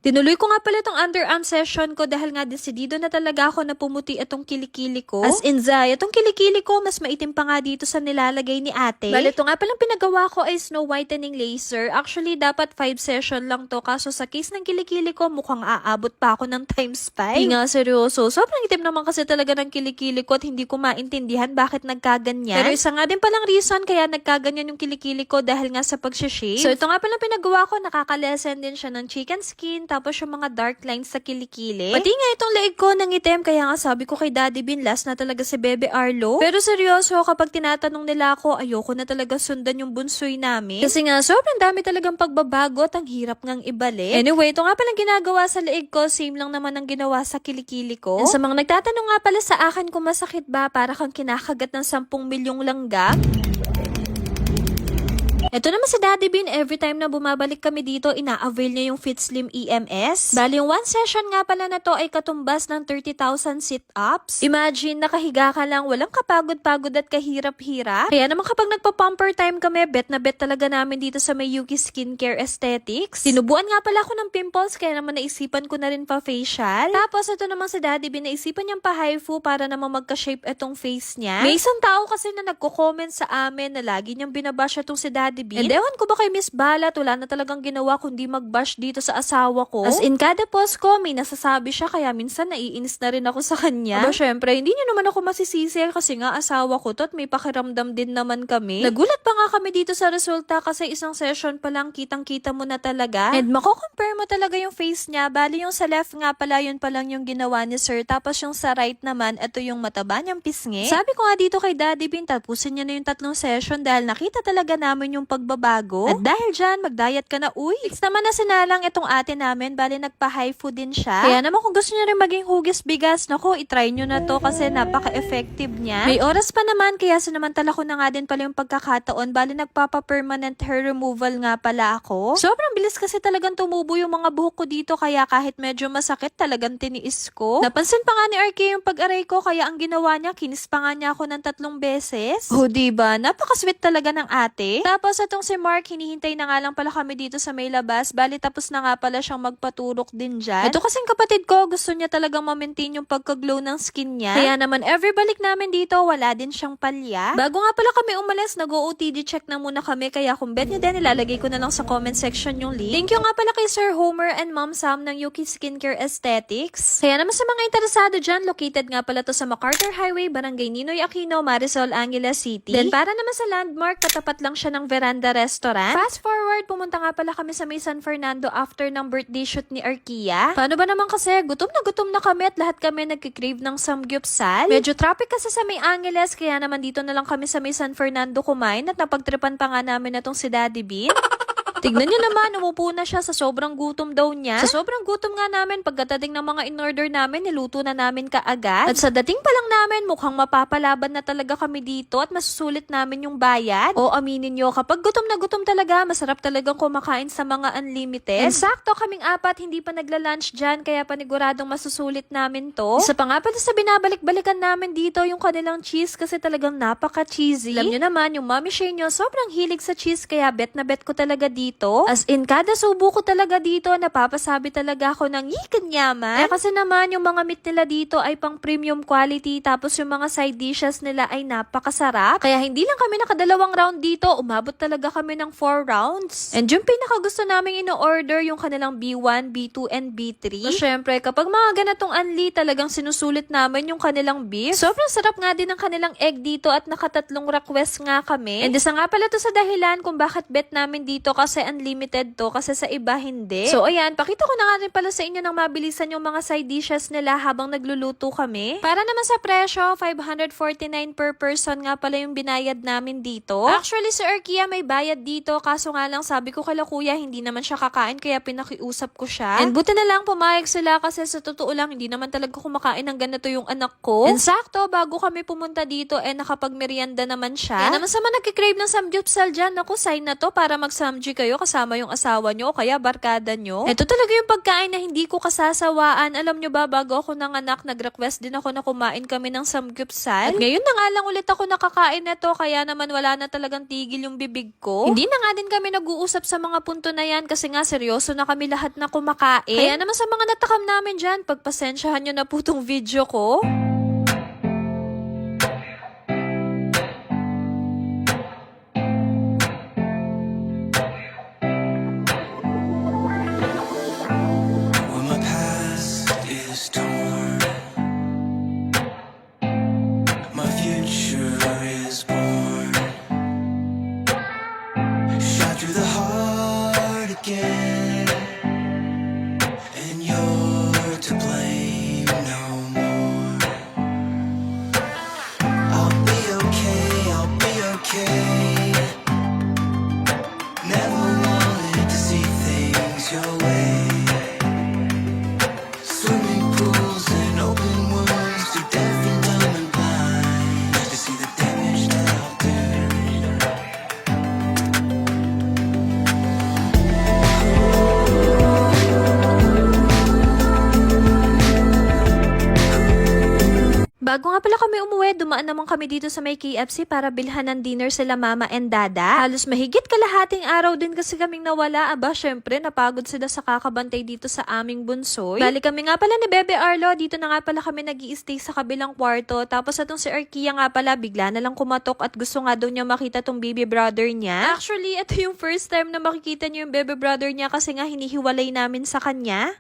Tinuloy ko nga pala itong underarm session ko dahil nga desidido na talaga ako na pumuti itong kilikili ko. As in, Zay, itong kilikili ko mas maitim pa nga dito sa nilalagay ni ate. Bale, ito nga palang pinagawa ko ay snow whitening laser. Actually, dapat 5 session lang to. Kaso sa case ng kilikili ko, mukhang aabot pa ako ng times 5. Hindi nga, seryoso. Sobrang itim naman kasi talaga ng kilikili ko at hindi ko maintindihan bakit nagkaganyan. Pero isa nga din palang reason kaya nagkaganyan yung kilikili ko dahil nga sa pag-shave. So, ito nga palang pinagawa ko, nakakalesen din siya ng chicken skin. Tapos yung mga dark lines sa kilikili. Pati nga itong leeg ko ng itim, kaya nga sabi ko kay Daddy Bin, last na talaga si Bebe Arlo. Pero seryoso, kapag tinatanong nila ako, ayoko na talaga sundan yung bunsoy namin. Kasi nga, sobrang dami talagang pagbabago at ang hirap ngang ibalik. Anyway, ito nga palang ginagawa sa leeg ko, same lang naman ang ginawa sa kilikili ko. And sa mga nagtatanong nga pala sa akin kung masakit ba, para kang kinakagat ng 10 milyong langgam. Ito naman si Daddy Bin, every time na bumabalik kami dito, ina-avail niya yung Fit Slim EMS. Bali, yung 1 session nga pala na to ay katumbas ng 30,000 sit-ups. Imagine, nakahiga ka lang, walang kapagod-pagod at kahirap-hirap. Kaya naman kapag nagpa-pumper time kami, bet na bet talaga namin dito sa may Yuki Skincare Aesthetics. Tinubuan nga pala ako ng pimples, kaya naman naisipan ko na rin pa-facial. Tapos, ito naman si Daddy Bin, naisipan niyang pa-haifu para naman magka-shape itong face niya. May isang tao kasi na nagko-comment sa amin na lagi niyang binabash itong si Daddy Bin. And ewan ko ba kay Miss Balat, wala na talagang ginawa kundi mag-bash dito sa asawa ko. As in, kada post ko, may nasasabi siya, kaya minsan naiinis na rin ako sa kanya. Aba, syempre, hindi niyo naman ako masisisi kasi nga asawa ko to at may pakiramdam din naman kami. Nagulat pa nga kami dito sa resulta kasi isang session pa lang kitang-kita mo na talaga. And mako-compare mo talaga yung face niya. Bali yung sa left nga pala, yun pa lang yung ginawa ni Sir. Tapos yung sa right naman, ito yung mataba niyang pisngi. Sabi ko nga dito kay Daddy Bin, tapusin niya na yung 3 session dahil nakita talaga namin yung pagbabago. At dahil dyan, mag-diet ka na, uy. It's naman na sinalang itong ate namin, bali nagpa-high food din siya. Kaya naman kung gusto niyo rin maging hugis bigas, nako, itry nyo na to kasi napaka-effective niya. May oras pa naman, kaya sinamantala ko na nga din pala yung pagkakataon, bali nagpapa-permanent hair removal nga pala ako. Sobrang bilis kasi talagang tumubo yung mga buhok ko dito, kaya kahit medyo masakit, talagang tiniis ko. Napansin pa nga ni RK yung pag-aray ko, kaya ang ginawa niya, kinis pa nga niya ako ng 3 beses. Oh, diba? Napaka-sweet talaga ng ate. Tapos itong si Mark, hinihintay na nga lang pala kami dito sa may labas. Bali, tapos na nga pala siyang magpaturok din dyan. Ito kasing kapatid ko, gusto niya talagang ma-maintain yung pagka-glow ng skin niya. Kaya naman, every balik namin dito, wala din siyang palya. Bago nga pala kami umalis, nag-OOTD check na muna kami. Kaya kung bet niyo din, ilalagay ko na lang sa comment section yung link. Thank you nga pala kay Sir Homer and Ma'am Sam ng Yuki Skincare Aesthetics. Kaya naman sa mga interesado dyan, located nga pala to sa MacArthur Highway, Barangay Ninoy Aquino, Marisol, Angeles City. Then para naman sa landmark, katapat lang siya ng Veranda Restaurant. Fast forward, pumunta nga pala kami sa may San Fernando after ng birthday shoot ni Arkia. Paano ba naman kasi, gutom na kami at lahat kami nagkikrave ng samgyupsal. Medyo traffic kasi sa may Angeles, kaya naman dito na lang kami sa may San Fernando kumain at napagtripan pa nga namin na tong si Daddy Bean. Tignan niyo naman, umupo na siya sa sobrang gutom daw niya. Sa sobrang gutom nga namin, pagkatating ng mga in-order namin, niluto na namin kaagad. At sa dating pa lang namin, mukhang mapapalaban na talaga kami dito at masusulit namin yung bayad. O aminin niyo, kapag gutom na gutom talaga, masarap talagang kumakain sa mga unlimited. And sakto, kaming 4, hindi pa nagla-lunch dyan, kaya paniguradong masusulit namin to. Isa pa nga pala sa binabalik-balikan namin dito, yung kanilang cheese kasi talagang napaka-cheesy. Alam niyo naman, yung Mommy Shane nyo, sobrang hilig sa cheese, kaya bet na bet ko talaga dito. As in, kada subo ko talaga dito, napapasabi talaga ako ng yikan yaman. Kasi naman, yung mga meat nila dito ay pang premium quality, tapos yung mga side dishes nila ay napakasarap. Kaya hindi lang kami nakadalawang round dito, umabot talaga kami ng 4 rounds. And yung pinakagusto namin ino-order, yung kanilang B1, B2, and B3. So, syempre, kapag mga ganatong unli, talagang sinusulit namin yung kanilang beef. Sobrang sarap nga din ng kanilang egg dito at nakatatlong request nga kami. And isa nga pala to sa dahilan kung bakit bet namin dito kasi unlimited to kasi sa iba hindi. So ayan, pakita ko na nga rin pala sa inyo ng mabilisan yung mga side dishes nila habang nagluluto kami. Para naman sa presyo, 549 per person nga pala yung binayad namin dito. Actually, si Arkia may bayad dito kaso nga lang sabi ko kala kuya hindi naman siya kakain kaya pinakiusap ko siya. And buti na lang pumayag sila kasi sa totoo lang hindi naman talaga kumakain ng ganito yung anak ko. And sakto, bago kami pumunta dito nakapagmerienda naman siya. Kaya naman sa mga nagkikrave ng samgyupsal dyan, naku, sign na to para mag-samgy kayo kayo kasama yung asawa nyo o kaya barkada nyo. Ito talaga yung pagkain na hindi ko kasasawaan. Alam nyo ba, bago ako nanganak, nag-request din ako na kumain kami ng samgyupsal. At ngayon na nga lang ulit ako nakakain nito, kaya naman wala na talagang tigil yung bibig ko. Hindi na nga din kami nag-uusap sa mga punto na yan kasi nga seryoso na kami lahat na kumakain. Kaya naman sa mga natakam namin dyan, pagpasensyahan nyo na po tong video ko. Well, my past is torn. My future is born. Shot through the heart again. And you're to blame no more. I'll be okay, I'll be okay. Never wanted to see things your way. Swimming pools and open wounds, too deaf and dumb and blind to see the damage that I'll do. Bago nga pala kami umuwi, dumaan naman kami dito sa may KFC para bilhan ng dinner sila mama and dada. Halos mahigit kalahating araw din kasi kaming nawala. Aba, syempre, napagod sila sa kakabantay dito sa aming bunsoy. Bali kami nga pala ni Bebe Arlo, dito na nga pala kami nag-i-stay sa kabilang kwarto. Tapos atong si Arkia nga pala, bigla na lang kumatok at gusto nga daw niya makita tong baby brother niya. Actually, ito yung first time na makikita niyo yung baby brother niya kasi nga hinihiwalay namin sa kanya.